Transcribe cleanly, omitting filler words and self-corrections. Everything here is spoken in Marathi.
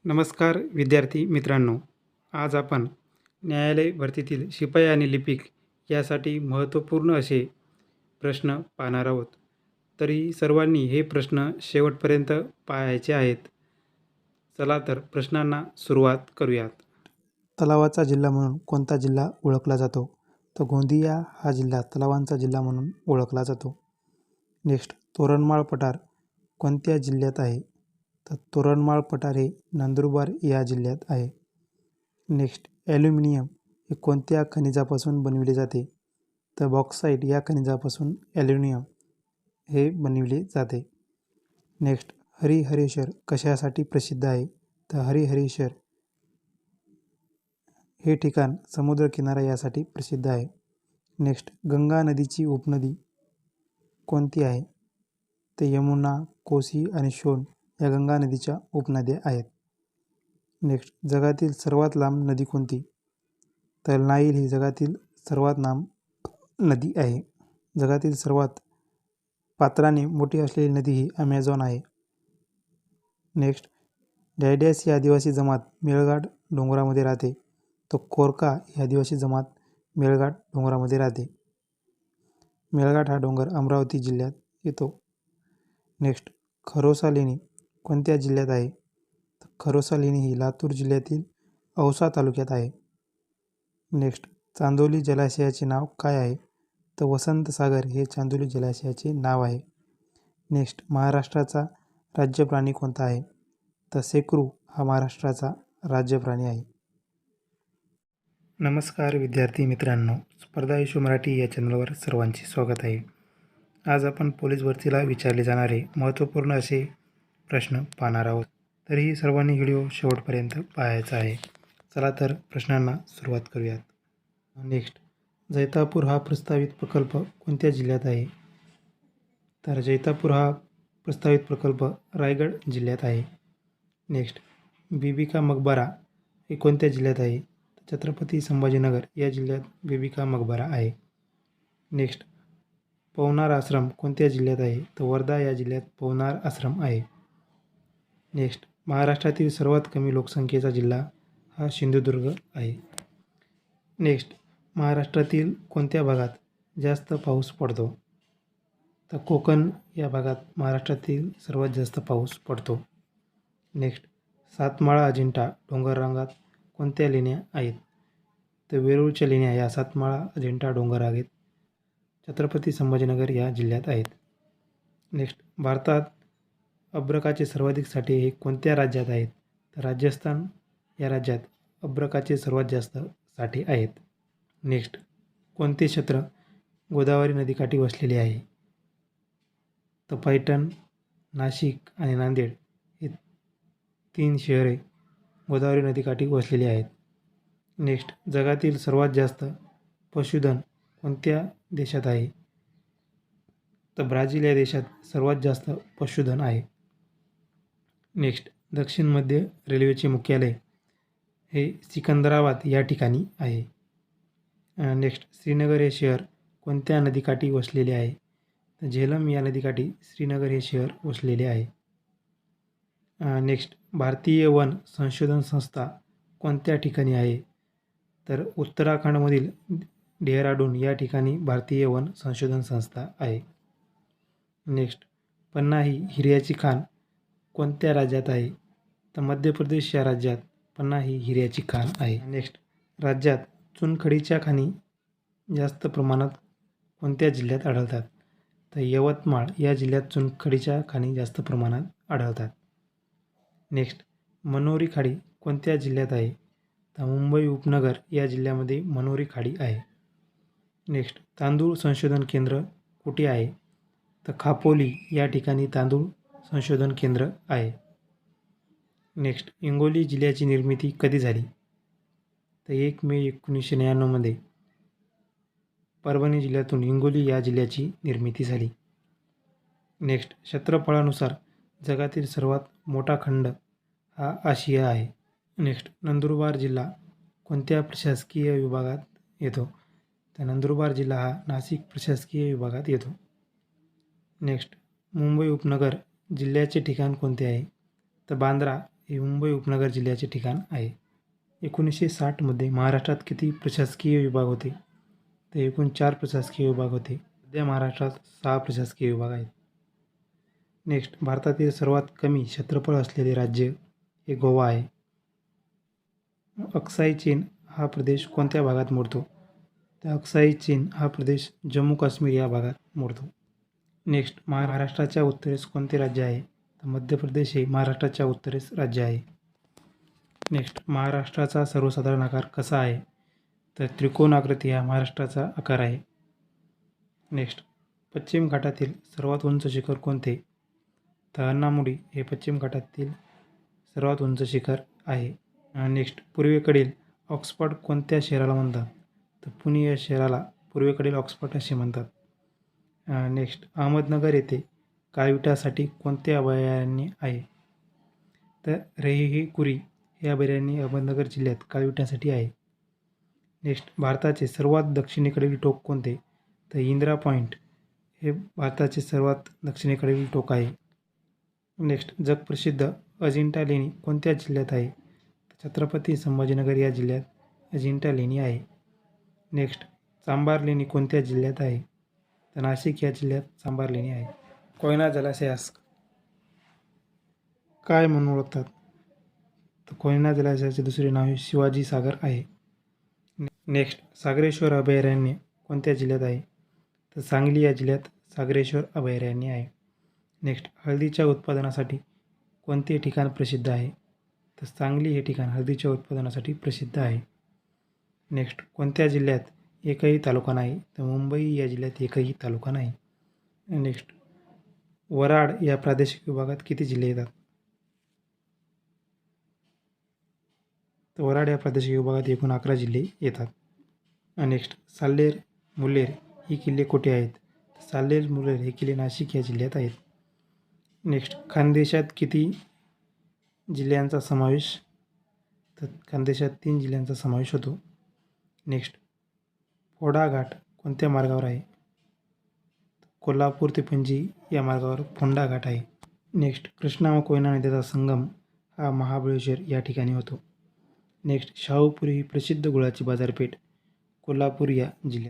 नमस्कार विद्यार्थी मित्रांनो, आज आपण न्यायालय भरतीतील शिपाई आणि लिपिक यासाठी महत्त्वपूर्ण असे प्रश्न पाहणार आहोत. तरी सर्वांनी हे प्रश्न शेवटपर्यंत पाहायचे आहेत. चला तर प्रश्नांना सुरुवात करूयात. तलावाचा जिल्हा म्हणून कोणता जिल्हा ओळखला जातो? तर गोंदिया हा जिल्हा तलावांचा जिल्हा म्हणून ओळखला जातो. नेक्स्ट, तोरणमाळ पठार कोणत्या जिल्ह्यात आहे? तर तोरणमाळ पठार हे नंदुरबार या जिल्ह्यात आहे. नेक्स्ट, ॲल्युमिनियम हे कोणत्या खनिजापासून बनविले जाते? तर बॉक्साईट या खनिजापासून ॲल्युमिनियम हे बनविले जाते. नेक्स्ट, हरिहरेश्वर कशासाठी प्रसिद्ध आहे? तर हरिहरेश्वर हे ठिकाण समुद्रकिनारा यासाठी प्रसिद्ध आहे. नेक्स्ट, गंगा नदीची उपनदी कोणती आहे? तर यमुना, कोसी आणि शोण या गंगा नदीच्या उपनद्या आहेत. नेक्स्ट, जगातील सर्वात लांब नदी कोणती? तर नाईल ही जगातील सर्वात लांब नदी आहे. जगातील सर्वात पात्राने मोठी असलेली नदी ही ॲमेझॉन आहे. नेक्स्ट, डॅडॅस ही आदिवासी जमात मेळघाट डोंगरामध्ये राहते. तो कोरका ही आदिवासी जमात मेळघाट डोंगरामध्ये राहते. मेळघाट हा डोंगर अमरावती जिल्ह्यात येतो. नेक्स्ट, खरोसा लेणी कोणत्या जिल्ह्यात आहे? तर खरोसा लेणी ही लातूर जिल्ह्यातील औसा तालुक्यात आहे. नेक्स्ट, चांदोली जलाशयाचे नाव काय आहे? तर वसंत सागर हे चांदोली जलाशयाचे नाव आहे. नेक्स्ट, महाराष्ट्राचा राज्य प्राणी कोणता आहे? तर सेक्रू हा महाराष्ट्राचा राज्य प्राणी आहे. नमस्कार विद्यार्थी मित्रांनो, स्पर्धा इशू मराठी या चॅनलवर सर्वांचे स्वागत आहे. आज आपण पोलीस भरतीला विचारले जाणारे महत्त्वपूर्ण असे प्रश्न पाहणार आहोत. तरीही सर्वांनी व्हिडिओ शेवटपर्यंत पाहायचा आहे. चला तर प्रश्नांना सुरुवात करूयात. नेक्स्ट, जैतापूर हा प्रस्तावित प्रकल्प कोणत्या जिल्ह्यात आहे? तर जैतापूर हा प्रस्तावित प्रकल्प रायगड जिल्ह्यात आहे. नेक्स्ट, बीबी का मकबरा हे कोणत्या जिल्ह्यात आहे? छत्रपती संभाजीनगर या जिल्ह्यात बीबी का मकबरा आहे. नेक्स्ट, पवनार आश्रम कोणत्या जिल्ह्यात आहे? तर वर्धा या जिल्ह्यात पवनार आश्रम आहे. नेक्स्ट, महाराष्ट्रातील सर्वात कमी लोकसंख्येचा जिल्हा हा सिंधुदुर्ग आहे. नेक्स्ट, महाराष्ट्रातील कोणत्या भागात जास्त पाऊस पडतो? तर कोकण या भागात महाराष्ट्रातील सर्वात जास्त पाऊस पडतो. नेक्स्ट, सातमाळा अजिंठा डोंगररांगात कोणत्या लेण्या आहेत? तर वेरूळच्या लेण्या या सातमाळा अजिंठा डोंगररांगेत छत्रपती संभाजीनगर या जिल्ह्यात आहेत. नेक्स्ट, भारतात अभ्रकाचे सर्वाधिक साठे हे कोणत्या राज्यात आहेत? तर राजस्थान या राज्यात अभ्रकाचे सर्वात जास्त साठे आहेत. नेक्स्ट, कोणते क्षेत्र गोदावरी नदीकाठी वसलेले आहे? तर पैठण, नाशिक आणि नांदेड हे 3 शहरे गोदावरी नदीकाठी वसलेली आहेत. नेक्स्ट, जगातील सर्वात जास्त पशुधन कोणत्या देशात आहे? तर ब्राझील या देशात सर्वात जास्त पशुधन आहे. नेक्स्ट, दक्षिण मध्य रेल्वेचे मुख्यालय हे सिकंदराबाद या ठिकाणी आहे. नेक्स्ट, श्रीनगर हे शहर कोणत्या नदीकाठी वसलेले आहे? तर झेलम या नदीकाठी श्रीनगर हे शहर वसलेले आहे. नेक्स्ट, भारतीय वन संशोधन संस्था कोणत्या ठिकाणी आहे? तर उत्तराखंडमधील डेहराडून या ठिकाणी भारतीय वन संशोधन संस्था आहे. नेक्स्ट, पन्नाही हिऱ्याची खाण कोणत्या राज्यात आहे? तर मध्य प्रदेश या राज्यात पन्नाही हिऱ्याची खाण आहे. नेक्स्ट, राज्यात चुनखडीच्या खाणी जास्त प्रमाणात कोणत्या जिल्ह्यात आढळतात? तर यवतमाळ या जिल्ह्यात चुनखडीच्या खाणी जास्त प्रमाणात आढळतात. नेक्स्ट, मनोरी खाडी कोणत्या जिल्ह्यात आहे? तर मुंबई उपनगर या जिल्ह्यामध्ये मनोरी खाडी आहे. नेक्स्ट, तांदूळ संशोधन केंद्र कुठे आहे? तर खापोली या ठिकाणी तांदूळ संशोधन केंद्र आहे. नेक्स्ट, हिंगोली जिल्ह्याची निर्मिती कधी झाली? तर 1 मे 1999 परभणी जिल्ह्यातून हिंगोली या जिल्ह्याची निर्मिती झाली. नेक्स्ट, क्षेत्रफळानुसार जगातील सर्वात मोठा खंड हा आशिया आहे. नेक्स्ट, नंदुरबार जिल्हा कोणत्या प्रशासकीय विभागात येतो? तर नंदुरबार जिल्हा हा नाशिक प्रशासकीय विभागात येतो. नेक्स्ट, मुंबई उपनगर जिल्ह्याचे ठिकाण कोणते आहे? तर बांद्रा हे मुंबई उपनगर जिल्ह्याचे ठिकाण आहे. 1960मध्ये महाराष्ट्रात किती प्रशासकीय विभाग होते? तर एकूण 4 प्रशासकीय विभाग होते. सध्या महाराष्ट्रात 6 प्रशासकीय विभाग आहेत. नेक्स्ट, भारतातील सर्वात कमी क्षेत्रफळ असलेले राज्य हे गोवा आहे. अक्साई चीन हा प्रदेश कोणत्या भागात मोडतो? तर अक्साई चीन हा प्रदेश जम्मू काश्मीर या भागात मोडतो. नेक्स्ट, महाराष्ट्राच्या उत्तरेस कोणते राज्य आहे? तर मध्य प्रदेश हे महाराष्ट्राच्या उत्तरेस राज्य आहे. नेक्स्ट, महाराष्ट्राचा सर्वसाधारण आकार कसा आहे? तर त्रिकोणाकृती हा महाराष्ट्राचा आकार आहे. नेक्स्ट, पश्चिम घाटातील सर्वात उंच शिखर कोणते? तर अन्नामुडी हे पश्चिम घाटातील सर्वात उंच शिखर आहे. नेक्स्ट, पूर्वेकडील ऑक्सफर्ड कोणत्या शहराला म्हणतात? तर पुणे या शहराला पूर्वेकडील ऑक्सफर्ड असे म्हणतात. नेक्स्ट, अहमदनगर येथे काळविटासाठी कोणते अभयारण्य आहे? तर रेहीकुरी हे अभयारण्य अहमदनगर जिल्ह्यात काळविटासाठी आहे. नेक्स्ट, भारताचे सर्वात दक्षिणेकडील टोक कोणते? तर इंदिरा पॉईंट हे भारताचे सर्वात दक्षिणेकडील टोक आहे. नेक्स्ट, जगप्रसिद्ध अजिंठा लेणी कोणत्या जिल्ह्यात आहे? तर छत्रपती संभाजीनगर या जिल्ह्यात अजिंठा लेणी आहे. नेक्स्ट, चांभार लेणी कोणत्या जिल्ह्यात आहे? तर नाशिक या जिल्ह्यात चांभार लेणी आहे. कोयना जलाशयास काय म्हणून ओळखतात? तर कोयना जलाशयाचे दुसरे नाव हे शिवाजी सागर आहे. नेक्स्ट, सागरेश्वर अभयारण्य कोणत्या जिल्ह्यात आहे? तर सांगली या जिल्ह्यात सागरेश्वर अभयारण्य आहे. नेक्स्ट, हळदीच्या उत्पादनासाठी कोणते ठिकाण प्रसिद्ध आहे? तर सांगली हे ठिकाण हळदीच्या उत्पादनासाठी प्रसिद्ध आहे. नेक्स्ट, कोणत्या जिल्ह्यात एकही तालुका नाही? तर मुंबई या जिल्ह्यात एकही तालुका नाही. नेक्स्ट, वराड या प्रादेशिक विभागात किती जिल्हे येतात? तर वराड या प्रादेशिक विभागात एकूण 11 जिल्हे येतात. नेक्स्ट, साल्हेर मुल्हेर ही किल्ले कुठे आहेत? साल्हेर मुल्हेर हे किल्ले नाशिक या जिल्ह्यात आहेत. नेक्स्ट, खानदेशात किती जिल्ह्यांचा समावेश? तर खानदेशात 3 जिल्ह्यांचा समावेश होतो. नेक्स्ट, फोडा घाट कोणत्या मार्गावर आहे? कोल्हापूर ते पणजी या मार्गावर फोंडा घाट आहे. नेक्स्ट, कृष्णा व कोयना नद्यांचा संगम हा महाबळेश्वर या ठिकाणी होतो. नेक्स्ट, शाहूपुरी ही प्रसिद्ध गुळाची बाजारपेठ कोल्हापूर या जिल्ह्यात